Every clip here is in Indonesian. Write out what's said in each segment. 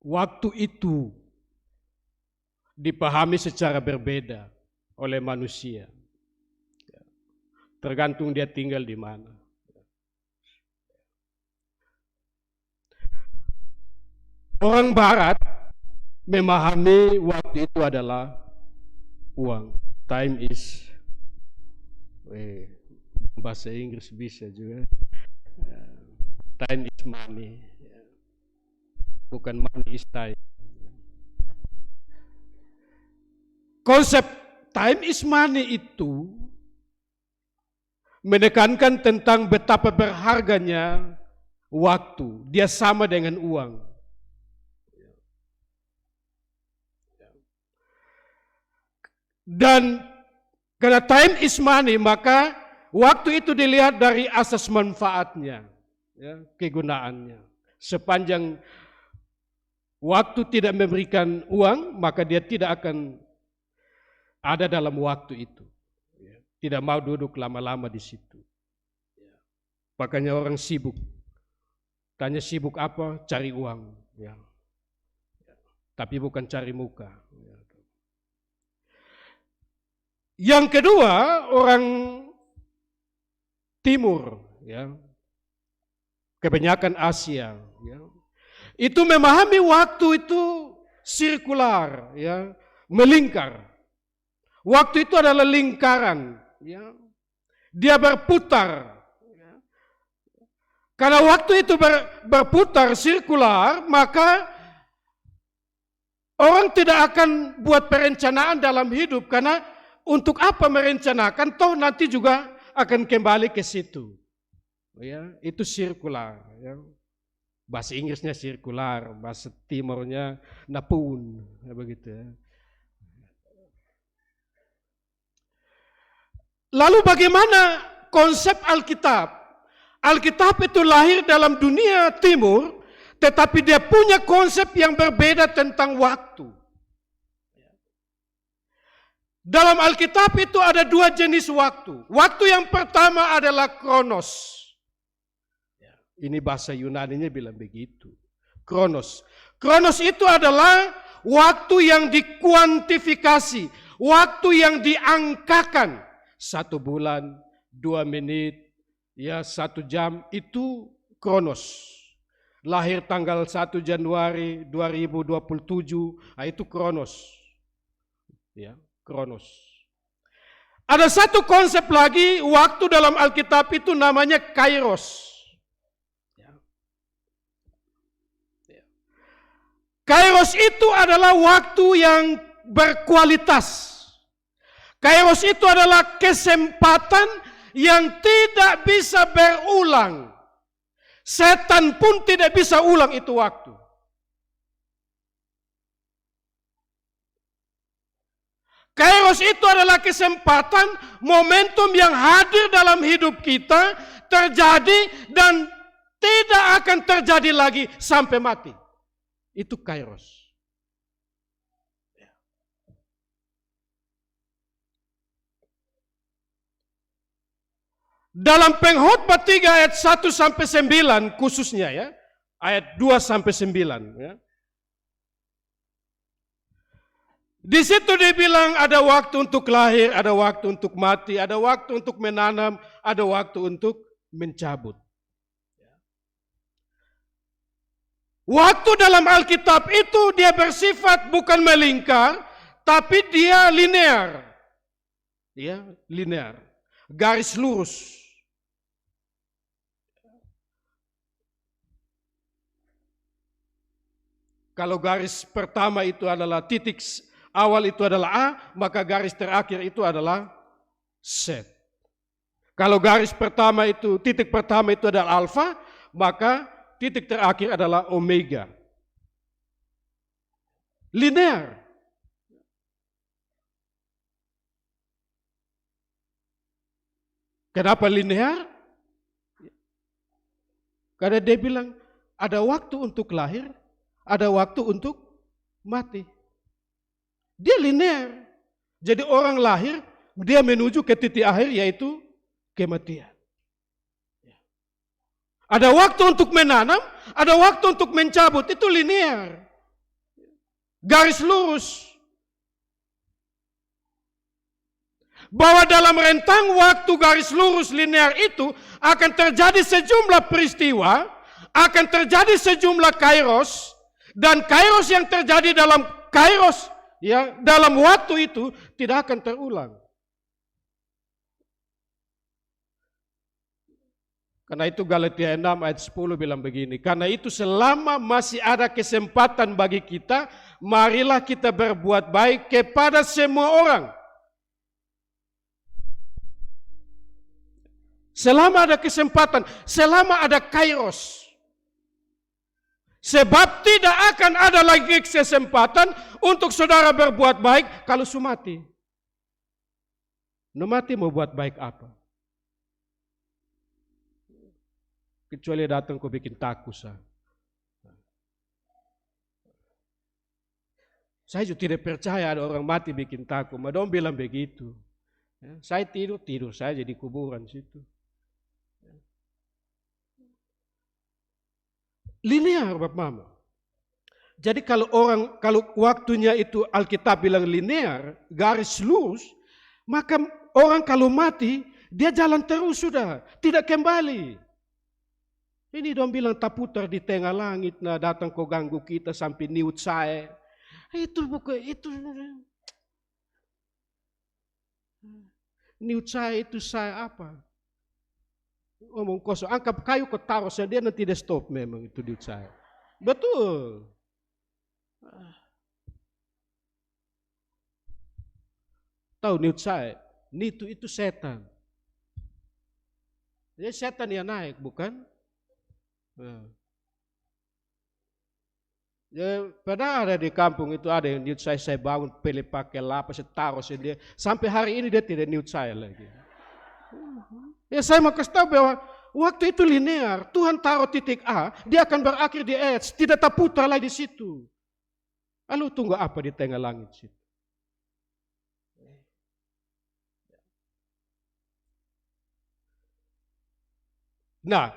waktu itu dipahami secara berbeda oleh manusia. Tergantung dia tinggal di mana. Orang Barat memahami waktu itu adalah uang. Time is, bahasa Inggris bisa juga. Time is money. Bukan money is time. Konsep time is money itu menekankan tentang betapa berharganya waktu. Dia sama dengan uang. Dan karena time is money, maka waktu itu dilihat dari asas manfaatnya, ya, kegunaannya. Sepanjang waktu tidak memberikan uang, maka dia tidak akan ada dalam waktu itu. Tidak mau duduk lama-lama di situ. Makanya orang sibuk. Tanya sibuk apa? Cari uang. Ya. Tapi bukan cari muka. Yang kedua, orang Timur, ya, kebanyakan Asia, ya, itu memahami waktu itu sirkular, ya, melingkar. Waktu itu adalah lingkaran, ya, dia berputar. Ya. Karena waktu itu berputar sirkular, maka orang tidak akan buat perencanaan dalam hidup, karena untuk apa merencanakan, toh nanti juga akan kembali ke situ. Ya, itu sirkular. Ya. Bahasa Inggrisnya sirkular, bahasa Timurnya napun, ya, begitu. Ya. Lalu bagaimana konsep Alkitab? Alkitab itu lahir dalam dunia Timur, tetapi dia punya konsep yang berbeda tentang waktu. Dalam Alkitab itu ada dua jenis waktu. Waktu yang pertama adalah kronos. Ini bahasa Yunani-nya bilang begitu. Kronos. Kronos itu adalah waktu yang dikuantifikasi. Waktu yang diangkakan. 1 bulan, 2 menit, ya 1 jam, itu kronos. Lahir tanggal 1 Januari 2027, nah itu kronos. Ya. Kronos. Ada satu konsep lagi, waktu dalam Alkitab itu namanya kairos. Kairos itu adalah waktu yang berkualitas. Kairos itu adalah kesempatan yang tidak bisa berulang. Setan pun tidak bisa ulang itu waktu. Kairos itu adalah kesempatan, momentum yang hadir dalam hidup kita, terjadi dan tidak akan terjadi lagi sampai mati. Itu kairos. Dalam Pengkhotbah 3 ayat 1 sampai 9 khususnya, ya, ayat 2 sampai 9, ya. Di situ dibilang ada waktu untuk lahir, ada waktu untuk mati, ada waktu untuk menanam, ada waktu untuk mencabut. Waktu dalam Alkitab itu dia bersifat bukan melingkar, tapi dia linear. Ya, linear. Garis lurus. Kalau garis pertama itu adalah titik awal itu adalah A, maka garis terakhir itu adalah Z. Kalau garis pertama itu, titik pertama itu adalah alfa, maka titik terakhir adalah omega. Linear. Kenapa linear? Karena dia bilang ada waktu untuk lahir, ada waktu untuk mati. Dia linear. Jadi orang lahir, dia menuju ke titik akhir yaitu kematian. Ada waktu untuk menanam, ada waktu untuk mencabut, itu linear. garis lurus. Bahwa dalam rentang waktu garis lurus linear itu akan terjadi sejumlah peristiwa, akan terjadi sejumlah kairos, dan kairos yang terjadi dalam kairos, ya, dalam waktu itu tidak akan terulang. Karena itu Galatia 6 ayat 10 bilang begini, karena itu selama masih ada kesempatan bagi kita, marilah kita berbuat baik kepada semua orang. Selama ada kesempatan, selama ada kairos. Sebab tidak akan ada lagi kesempatan untuk saudara berbuat baik kalau sudah mati. Mati mau buat baik apa? Kecuali datang kau bikin takut. Saya juga tidak percaya ada orang mati bikin takut. Madom bilang begitu. Saya tidur saja di kuburan situ. Linear Bapak Mama. Jadi kalau waktunya itu Alkitab bilang linear, garis lurus, maka orang kalau mati, dia jalan terus sudah, tidak kembali. Ini dong bilang tak putar di tengah langit, nah datang kau ganggu kita sampai niut saya. Itu bukan, itu. Niut saya itu saya apa? Ngomong kosong, angkat kayu ke taruh saya, dia nanti tidak stop memang itu niut saya. Betul. Tahu niut saya, nitu itu setan. Jadi setan yang naik, bukan? Ya, padahal ada di kampung itu ada yang niut saya bangun, pilih pakai lapa, saya taruh dia. Sampai hari ini dia tidak niut saya lagi. Ya saya mau kasih tahu bahwa waktu itu linear, Tuhan taruh titik A, dia akan berakhir di S, tidak terputar lagi di situ. Lalu tunggu apa di tengah langit situ? Nah,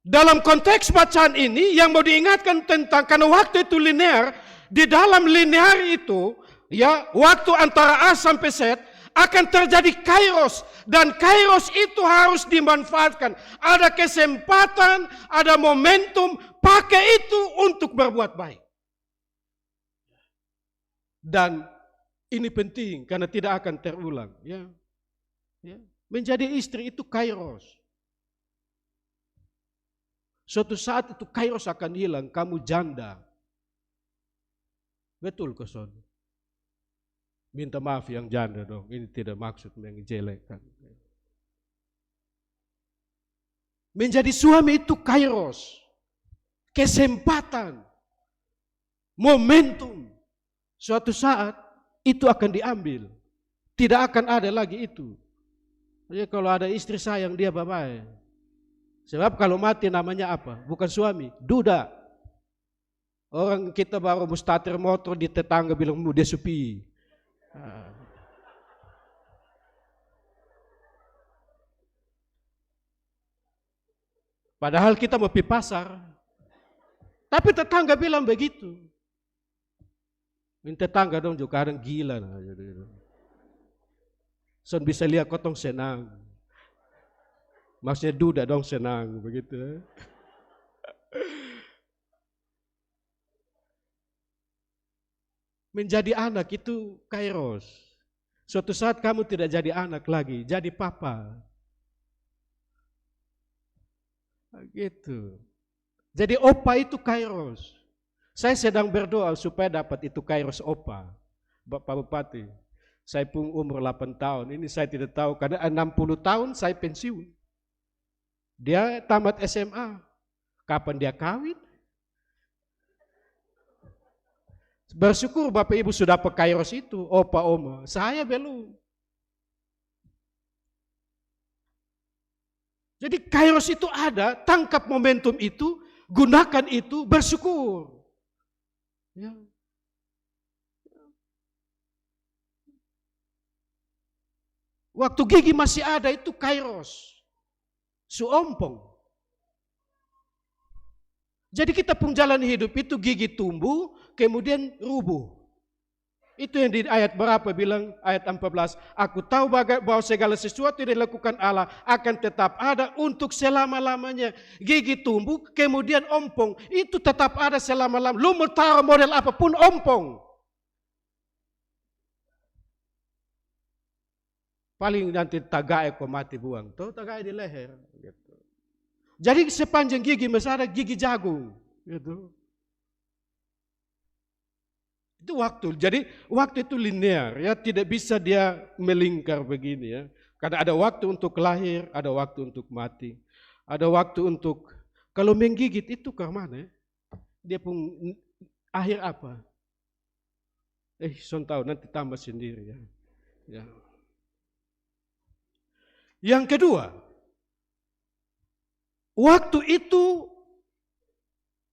dalam konteks bacaan ini yang mau diingatkan tentang karena waktu itu linear, di dalam linear itu, ya waktu antara A sampai Z akan terjadi kairos, dan kairos itu harus dimanfaatkan. Ada kesempatan, ada momentum, pakai itu untuk berbuat baik. Dan ini penting karena tidak akan terulang. Ya. Menjadi istri itu kairos. Suatu saat itu kairos akan hilang, kamu janda. Betul Koson? Minta maaf yang janda dong, ini tidak maksud menjelekkan. Menjadi suami itu kairos, kesempatan, momentum. Suatu saat itu akan diambil, tidak akan ada lagi itu. Jadi kalau ada istri sayang dia bye-bye. Sebab kalau mati namanya apa? Bukan suami, duda. Orang kita baru mustatir motor di tetangga bilang dia supi. Padahal kita mau pergi pasar, tapi tetangga bilang begitu. Minta tetangga dong juga kadang gila. Son bisa lihat kotong senang. Maksudnya duda dong senang begitu. Menjadi anak itu kairos. Suatu saat kamu tidak jadi anak lagi, jadi papa. Gitu. Jadi opa itu kairos. Saya sedang berdoa supaya dapat itu kairos opa. Bapak Bupati, saya pun umur 8 tahun, ini saya tidak tahu, karena 60 tahun saya pensiun. Dia tamat SMA, kapan dia kawin? Bersyukur Bapak Ibu sudah pakai kairos itu, opa oma. Saya belum. Jadi kairos itu ada, tangkap momentum itu, gunakan itu, bersyukur. Ya. Waktu gigi masih ada itu kairos. Suompong. Jadi kita pun jalan hidup itu gigi tumbuh, kemudian rubuh. Itu yang di ayat berapa bilang, ayat 14. Aku tahu bahwa segala sesuatu yang dilakukan Allah akan tetap ada untuk selama-lamanya. Gigi tumbuh, kemudian ompong. Itu tetap ada selama-lamanya. Lu mau taruh model apapun ompong. Paling nanti tagai kok mati buang. Tuh tagai di leher. Gitu. Jadi sepanjang gigi masih ada gigi jagung. Gitu. Itu waktu. Jadi waktu itu linear, ya, tidak bisa dia melingkar begini, ya. Karena ada waktu untuk lahir, ada waktu untuk mati. Ada waktu untuk, kalau menggigit itu ke mana? Dia pun akhir apa? Son tahu nanti tambah sendiri, ya. Ya. Yang kedua, waktu itu,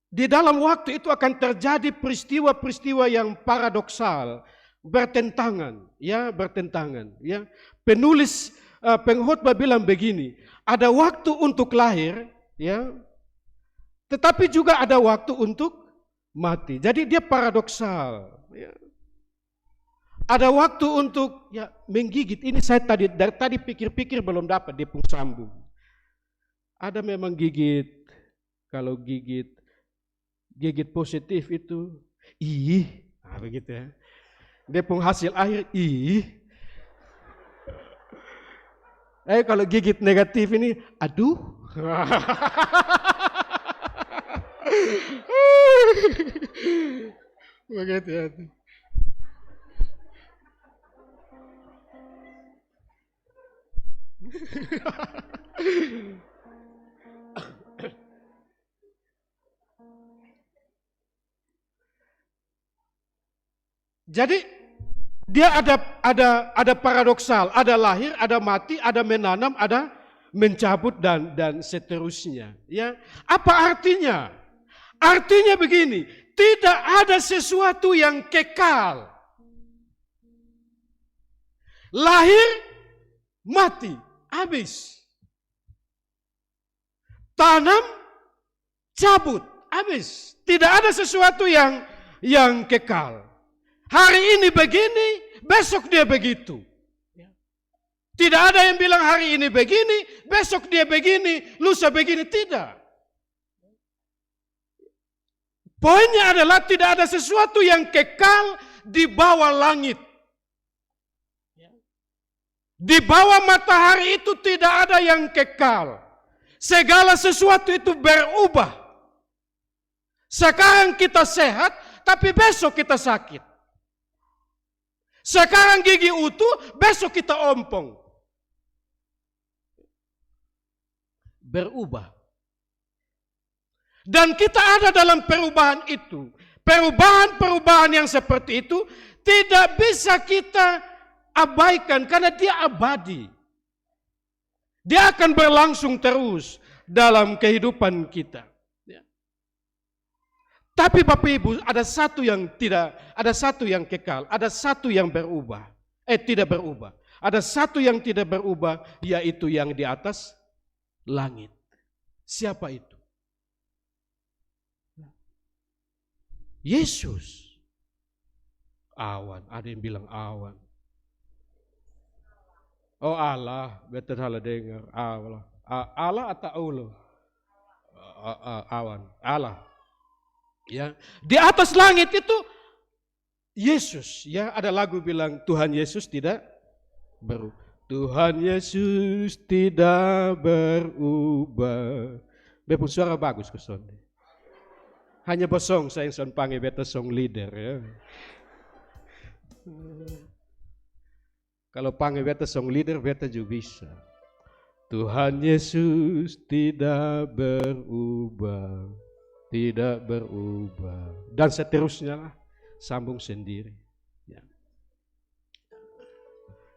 di dalam waktu itu akan terjadi peristiwa-peristiwa yang paradoksal, bertentangan, ya, bertentangan, ya. Penulis pengkhotbah bilang begini, ada waktu untuk lahir, ya, tetapi juga ada waktu untuk mati. Jadi dia paradoksal, ya. Ada waktu untuk, ya, menggigit. Ini saya dari tadi pikir-pikir belum dapat dia pun sambung. Ada memang gigit, kalau gigit positif itu, nah, begitu, ya. Dia pun hasil akhir, kalau gigit negatif ini, aduh. Begitu, ya. Jadi dia ada paradoksal, ada lahir, ada mati, ada menanam, ada mencabut dan seterusnya. Ya, apa artinya? Artinya begini, tidak ada sesuatu yang kekal. Lahir, mati, habis. Tanam, cabut, habis. Tidak ada sesuatu yang kekal. Hari ini begini, besok dia begitu. Tidak ada yang bilang hari ini begini, besok dia begini, lusa begini, tidak. Poinnya adalah tidak ada sesuatu yang kekal di bawah langit. Di bawah matahari itu tidak ada yang kekal. Segala sesuatu itu berubah. Sekarang kita sehat, tapi besok kita sakit. Sekarang gigi utuh, besok kita ompong. Berubah. Dan kita ada dalam perubahan itu. Perubahan-perubahan yang seperti itu tidak bisa kita abaikan karena dia abadi. Dia akan berlangsung terus dalam kehidupan kita. Tapi Bapak Ibu, ada satu yang kekal, ada satu yang berubah. Tidak berubah. Ada satu yang tidak berubah, yaitu yang di atas langit. Siapa itu? Yesus. Awan, ada yang bilang awan. Oh Allah, betul salah dengar. Allah. Allah atau Allah? Awan, Allah. Ya, di atas langit itu Yesus, ya, ada lagu bilang Tuhan Yesus tidak berubah. Tuhan Yesus tidak berubah. Bepun suara bagus ke son. Hanya bosong saya son panggil beta song leader, ya. Kalau panggil beta song leader beta juga bisa. Tuhan Yesus tidak berubah. Tidak berubah. Dan seterusnya lah, sambung sendiri. Ya.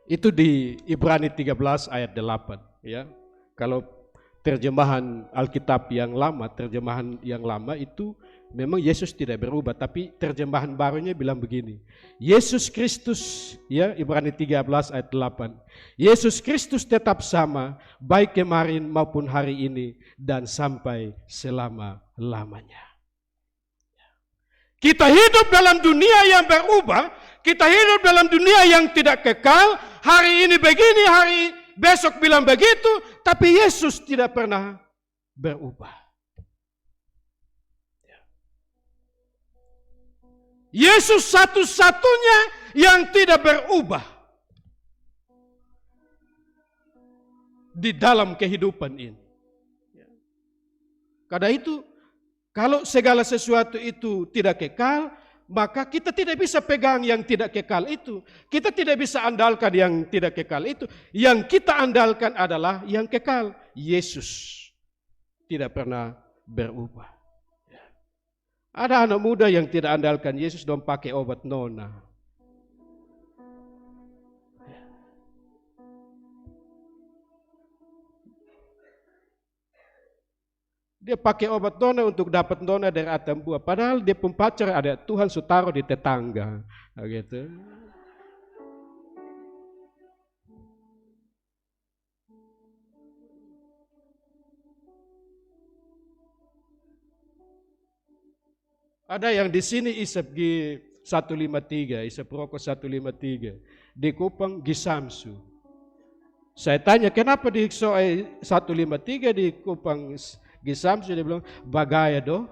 Itu di Ibrani 13 ayat 8. Ya. Kalau terjemahan Alkitab yang lama itu memang Yesus tidak berubah. Tapi terjemahan barunya bilang begini. Yesus Kristus, ya, Ibrani 13 ayat 8. Yesus Kristus tetap sama, baik kemarin maupun hari ini, dan sampai selama-lamanya. Kita hidup dalam dunia yang berubah, kita hidup dalam dunia yang tidak kekal, hari ini begini, hari besok bilang begitu, tapi Yesus tidak pernah berubah. Yesus satu-satunya yang tidak berubah di dalam kehidupan ini. Karena itu, kalau segala sesuatu itu tidak kekal, maka kita tidak bisa pegang yang tidak kekal itu. Kita tidak bisa andalkan yang tidak kekal itu. Yang kita andalkan adalah yang kekal. Yesus tidak pernah berubah. Ada anak muda yang tidak andalkan Yesus dong pakai obat nona. Dia pakai obat nona untuk dapat nona dari atam buah. Padahal dia pun pacar ada Tuhan sutaruh di tetangga. Gitu. Ada yang di sini isap G 153, isap rokok 153. Di Kupang Gisamsu. Saya tanya kenapa di Soe 153 di Kupang Gisamsu, dia bilang bagaya do.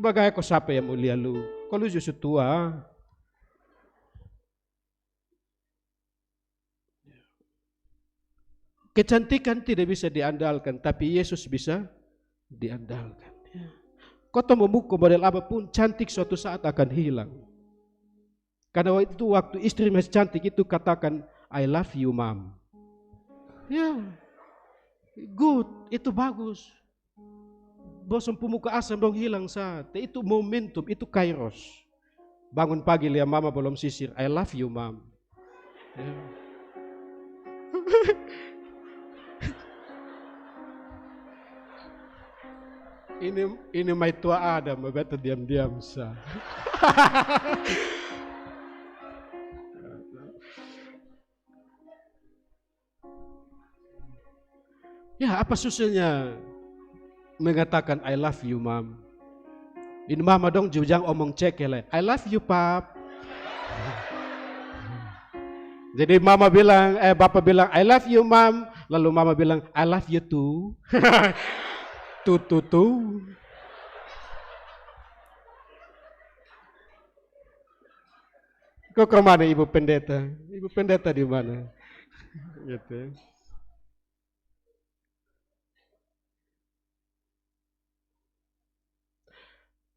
Bagaya ko siapa yang mulia lu? Kalau justru tua. Kecantikan tidak bisa diandalkan, tapi Yesus bisa diandalkan. Kau memukul model apapun, cantik suatu saat akan hilang. Karena itu waktu istri masih cantik itu katakan, I love you mom. Ya, good, itu bagus. Bosan pemuka asam dong hilang saat. Itu momentum, itu kairos. Bangun pagi lihat mama belum sisir, I love you mom. Ya. Ini mai tua Adam, betul diam-diam sah. Ya, apa susahnya mengatakan I love you mom? Ini mama dong jujang omong cekele, I love you pap. Jadi mama bilang, bapak bilang I love you mom, lalu mama bilang I love you too. Tuh. Kok ke mana ibu pendeta? Ibu pendeta di mana? Gitu.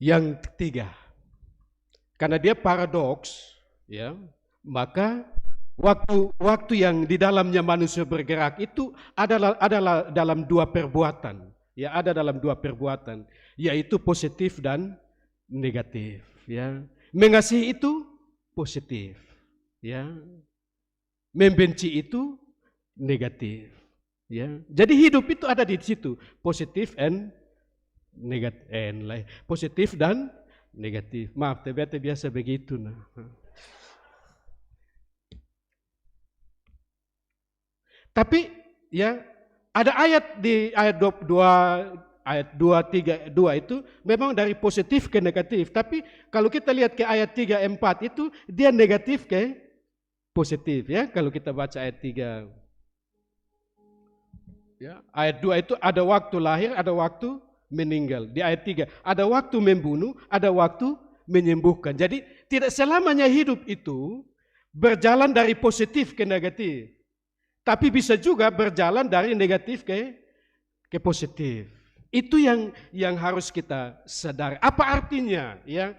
Yang ketiga, karena dia paradoks, ya, maka waktu yang di dalamnya manusia bergerak itu adalah dalam dua perbuatan. Ya, ada dalam dua perbuatan, yaitu positif dan negatif. Ya, mengasihi itu positif. Ya, membenci itu negatif. Ya, jadi hidup itu ada di situ, positif and negatif, positif dan negatif. Maaf, ternyata biasa begitu nah. Tapi ya ada ayat di ayat 22 ayat 2, 3, 2 itu memang dari positif ke negatif. Tapi kalau kita lihat ke ayat 3, 4 itu dia negatif ke positif ya. Kalau kita baca ayat 3. Ya, ayat 2 itu ada waktu lahir, ada waktu meninggal. Di ayat 3 ada waktu membunuh, ada waktu menyembuhkan. Jadi tidak selamanya hidup itu berjalan dari positif ke negatif. Tapi bisa juga berjalan dari negatif ke positif. Itu yang harus kita sadari. Apa artinya? Ya,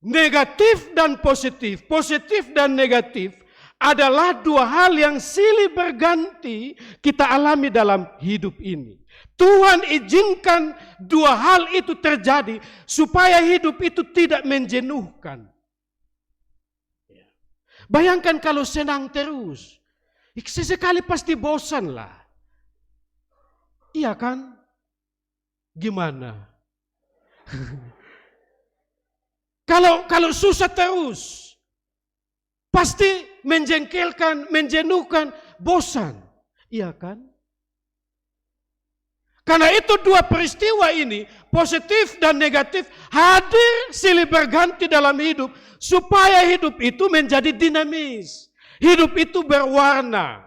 negatif dan positif, positif dan negatif adalah dua hal yang silih berganti kita alami dalam hidup ini. Tuhan izinkan dua hal itu terjadi supaya hidup itu tidak menjenuhkan. Bayangkan kalau senang terus. Sesekali pasti bosan lah. Iya kan? Gimana? Kalau susah terus, pasti menjengkelkan, menjenuhkan, bosan. Iya kan? Karena itu dua peristiwa ini, positif dan negatif, hadir silih berganti dalam hidup. Supaya hidup itu menjadi dinamis. Hidup itu berwarna.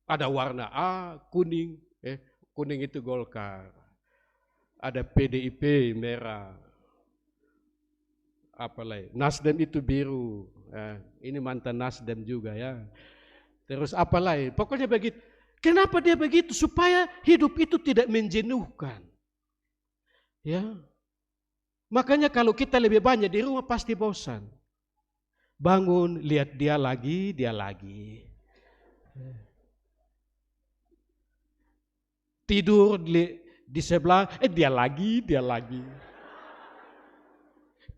Ada warna A, kuning. Kuning itu Golkar. Ada PDIP, merah. Apalagi, Nasdem itu biru. Ini mantan Nasdem juga ya. Terus apalagi, pokoknya begitu. Kenapa dia begitu? Supaya hidup itu tidak menjenuhkan. Ya. Makanya kalau kita lebih banyak di rumah pasti bosan. Bangun, lihat dia lagi, dia lagi. Tidur di sebelah, dia lagi, dia lagi.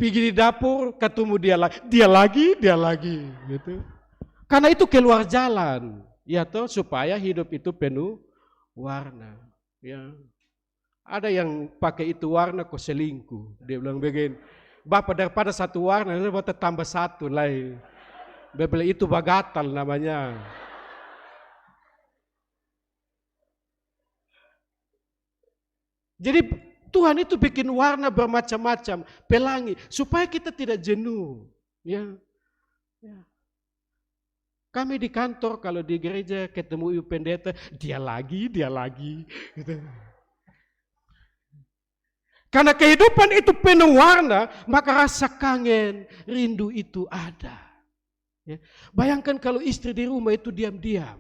Pergi di dapur, ketemu dia lagi, dia lagi. Gitu. Karena itu keluar jalan, ya toh, supaya hidup itu penuh warna. Ya. Ada yang pakai itu warna kok selingkuh. Dia bilang begini, Bapak daripada satu warna, Bapak tambah satu lagi. Bebel itu bagatal namanya. Jadi Tuhan itu bikin warna bermacam-macam, pelangi, supaya kita tidak jenuh. Ya. Ya. Kami di kantor, kalau di gereja ketemu ibu pendeta, dia lagi. Gitu. Karena kehidupan itu penuh warna, maka rasa kangen, rindu itu ada. Ya. Bayangkan kalau istri di rumah itu diam-diam.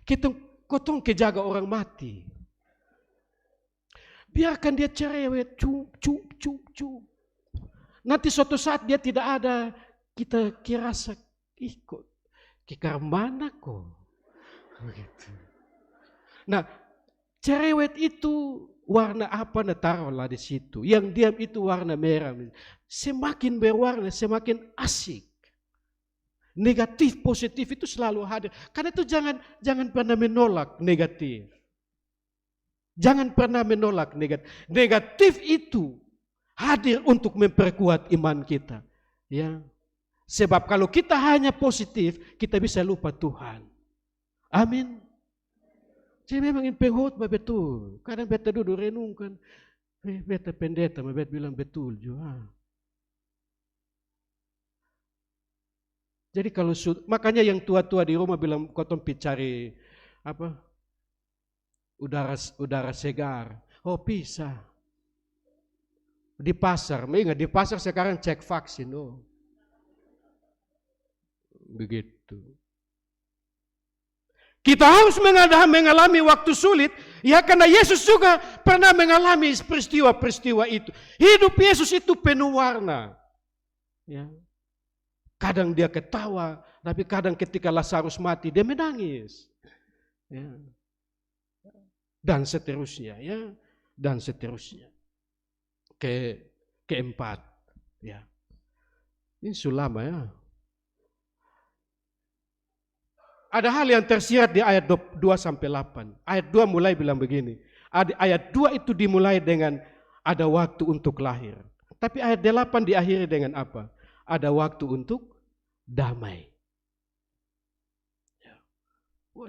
Kita kotong kejaga orang mati. Biarkan dia cerewet, cup. Nanti suatu saat dia tidak ada, kita kira kok kikar mana kok. Begitu. Nah, cerewet itu warna apa, taruhlah di situ. Yang diam itu warna merah. Semakin berwarna, semakin asik. Negatif, positif itu selalu hadir. Karena itu jangan pernah menolak negatif. Jangan pernah menolak negatif. Negatif itu hadir untuk memperkuat iman kita. Ya. Sebab kalau kita hanya positif, kita bisa lupa Tuhan. Amin. Jadi memang impehot betul. Kadang beta duduk renungkan. Beta pendeta, beta bilang betul juga. Jadi kalau makanya yang tua-tua di rumah bilang kotong cari apa? Udara segar. Oh bisa. Di pasar, ingat di pasar sekarang cek vaksin. Oh. Begitu. Kita harus mengalami waktu sulit, ya karena Yesus juga pernah mengalami peristiwa-peristiwa itu. Hidup Yesus itu penuh warna. Ya. Kadang dia ketawa, tapi kadang ketika Lazarus mati dia menangis. Ya. Dan seterusnya, ya, dan seterusnya. Keempat, ya. Ini sulama ya. Ada hal yang tersirat di ayat 2-8. Ayat 2 mulai bilang begini. Ayat 2 itu dimulai dengan ada waktu untuk lahir. Tapi ayat 8 diakhiri dengan apa? Ada waktu untuk damai.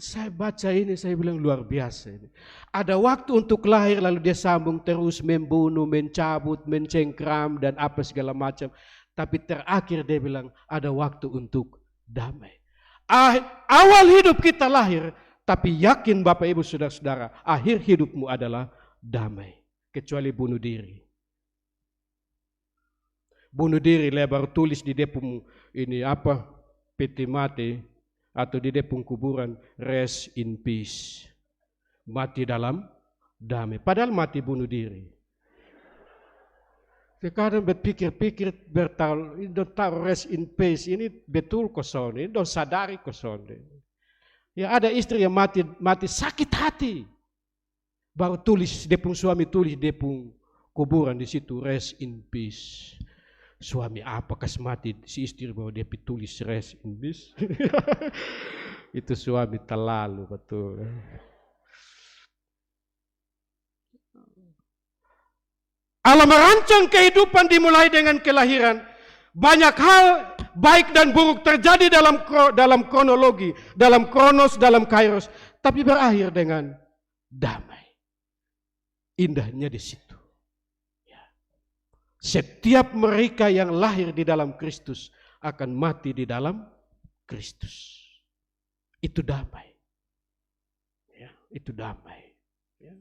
Saya baca ini, saya bilang luar biasa ini. Ada waktu untuk lahir, lalu dia sambung terus membunuh, mencabut, mencengkram, dan apa segala macam. Tapi terakhir dia bilang ada waktu untuk damai. Awal hidup kita lahir, tapi yakin Bapak Ibu Saudara-saudara, akhir hidupmu adalah damai. Kecuali bunuh diri. Bunuh diri lebar tulis di depung ini apa? Peti mati. Atau di depung kuburan, rest in peace. Mati dalam damai. Padahal mati bunuh diri. Sekarang berpikir-pikir, taruh rest in peace, ini betul kosong, ini dong sadari kosong. Ya ada istri yang mati sakit hati. Baru tulis, depung suami tulis depung kuburan di situ, rest in peace. Suami apa kas mati, si istri bahwa dia tulis rest in peace. Itu suami terlalu betul. Allah merancang kehidupan dimulai dengan kelahiran. Banyak hal baik dan buruk terjadi dalam kronologi, dalam kronos, dalam kairos, tapi berakhir dengan damai. Indahnya di situ. Setiap mereka yang lahir di dalam Kristus akan mati di dalam Kristus. Itu damai. Ya, itu damai. Ya.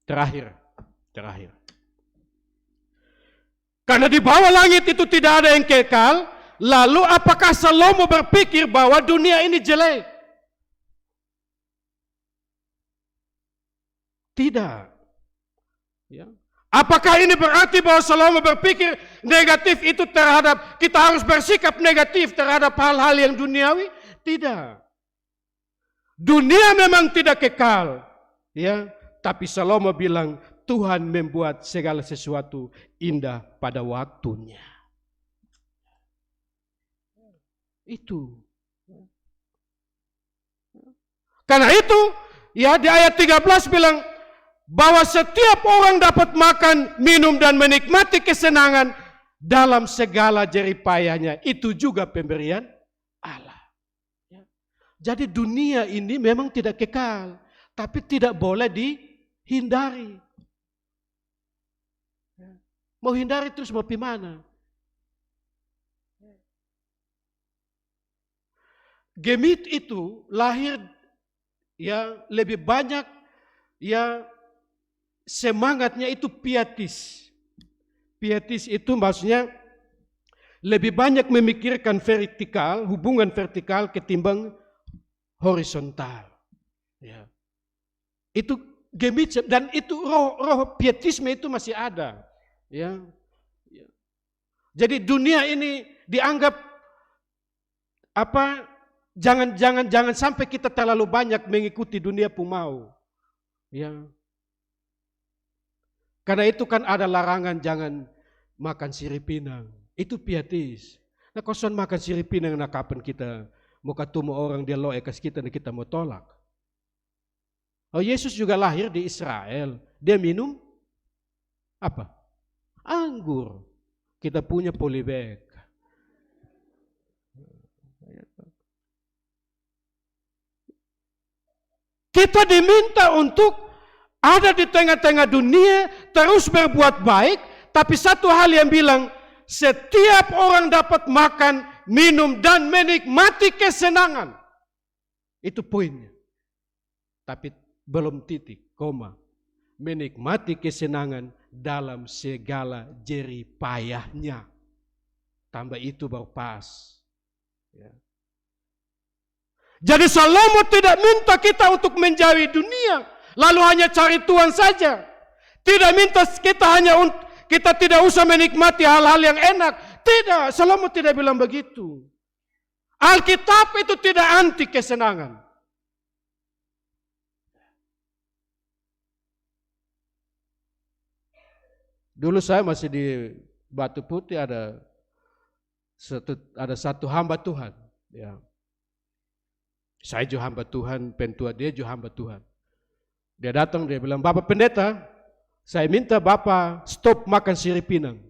Terakhir. Karena di bawah langit itu tidak ada yang kekal, lalu apakah Salomo berpikir bahwa dunia ini jelek? Tidak. Ya. Apakah ini berarti bahwa Salomo berpikir negatif itu terhadap, kita harus bersikap negatif terhadap hal-hal yang duniawi? Tidak. Dunia memang tidak kekal, ya. Tapi Salomo bilang Tuhan membuat segala sesuatu indah pada waktunya. Itu. Karena itu, ya di ayat 13 bilang, bahwa setiap orang dapat makan, minum, dan menikmati kesenangan dalam segala jeripayanya. Itu juga pemberian Allah. Jadi dunia ini memang tidak kekal, tapi tidak boleh dihindari. Mau hindari terus mau pergi mana? Gemit itu lahir ya lebih banyak ya semangatnya itu pietis. Pietis itu maksudnya lebih banyak memikirkan vertikal, hubungan vertikal ketimbang horizontal. Ya. Itu gemit dan itu roh pietisme itu masih ada. Ya. Ya. Jadi dunia ini dianggap apa? Jangan sampai kita terlalu banyak mengikuti dunia pumau. Ya. Karena itu kan ada larangan jangan makan sirip pinang. Itu pietis. Nah koson makan sirip pinang nah kapan kita mau ketemu orang dia lo ekas kita dan kita mau tolak. Oh Yesus juga lahir di Israel. Dia minum apa? Anggur. Kita punya polybag. Kita diminta untuk ada di tengah-tengah dunia, terus berbuat baik, tapi satu hal yang bilang, setiap orang dapat makan, minum, dan menikmati kesenangan. Itu poinnya. Tapi belum titik, koma. Menikmati kesenangan dalam segala jeripayahnya. Tambah itu baru pas. Ya. Jadi Salomo tidak minta kita untuk menjauhi dunia, lalu hanya cari Tuhan saja. Tidak minta kita tidak usah menikmati hal-hal yang enak. Tidak, Salomo tidak bilang begitu. Alkitab itu tidak anti kesenangan. Dulu saya masih di Batu Putih ada satu hamba Tuhan. Ya. Saya juga hamba Tuhan, pentua dia juga hamba Tuhan. Dia datang, dia bilang, Bapak Pendeta, saya minta Bapak stop makan sirip pinang.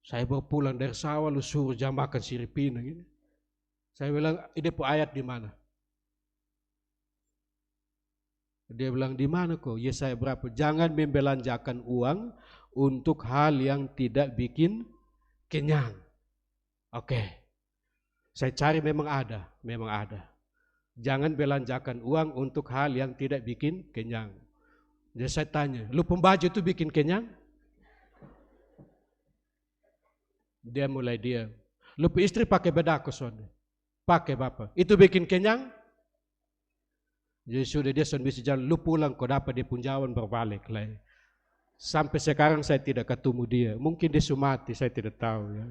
Saya baru pulang dari sawah, lu suruh jangan makan sirip pinang. Saya bilang, ini ayat di mana? Dia bilang, di mana kok? Ya saya berapa? Jangan membelanjakan uang untuk hal yang tidak bikin kenyang. Oke. Saya cari memang ada. Jangan belanjakan uang untuk hal yang tidak bikin kenyang. Jadi saya tanya, lu pembaju itu bikin kenyang? Dia mulai diam. Lu istri pakai bedako soalnya. Pakai Bapak. Itu bikin kenyang? Jadi sudah dia bisa jalan. Lu pulang kau dapat dia punjauan berbalik lah. Sampai sekarang saya tidak ketemu dia. Mungkin dia sumati, saya tidak tahu. Ya.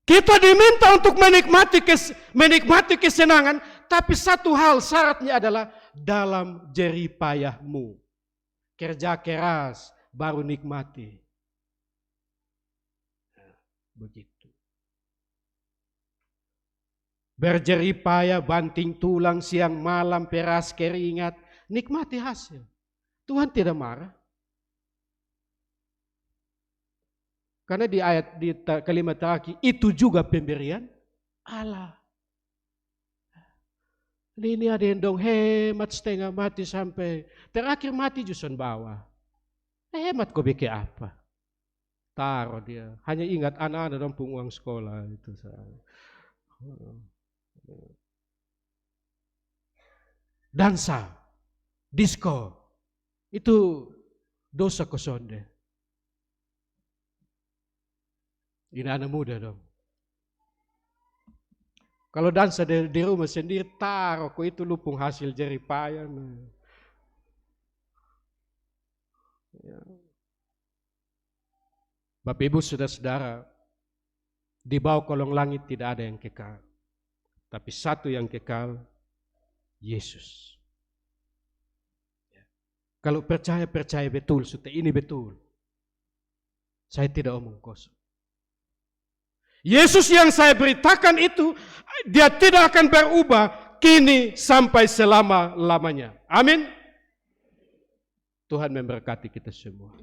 Kita diminta untuk menikmati kesenangan, tapi satu hal syaratnya adalah dalam jeripayahmu. Kerja keras, baru nikmati. Begitu. Berjeripayah, banting tulang siang malam, peras keringat, nikmati hasil. Tuhan tidak marah. Karena di kalimat terakhir, itu juga pemberian Allah. Ini ada yang dong hemat setengah mati sampai terakhir mati justru bawah. Hemat kau bikin apa? Taruh dia. Hanya ingat anak-anak dong pun uang sekolah itu. Dansa, disco, itu dosa kosonde. Ini anak muda dong. Kalau dansa di rumah sendiri, taruh kok itu lupung hasil jeripaya. Ya. Bapak Ibu saudara-saudara, di bawah kolong langit tidak ada yang kekal. Tapi satu yang kekal, Yesus. Ya. Kalau percaya betul, sudah ini betul. Saya tidak omong kosong. Yesus yang saya beritakan itu, dia tidak akan berubah kini sampai selama-lamanya. Amin. Tuhan memberkati kita semua.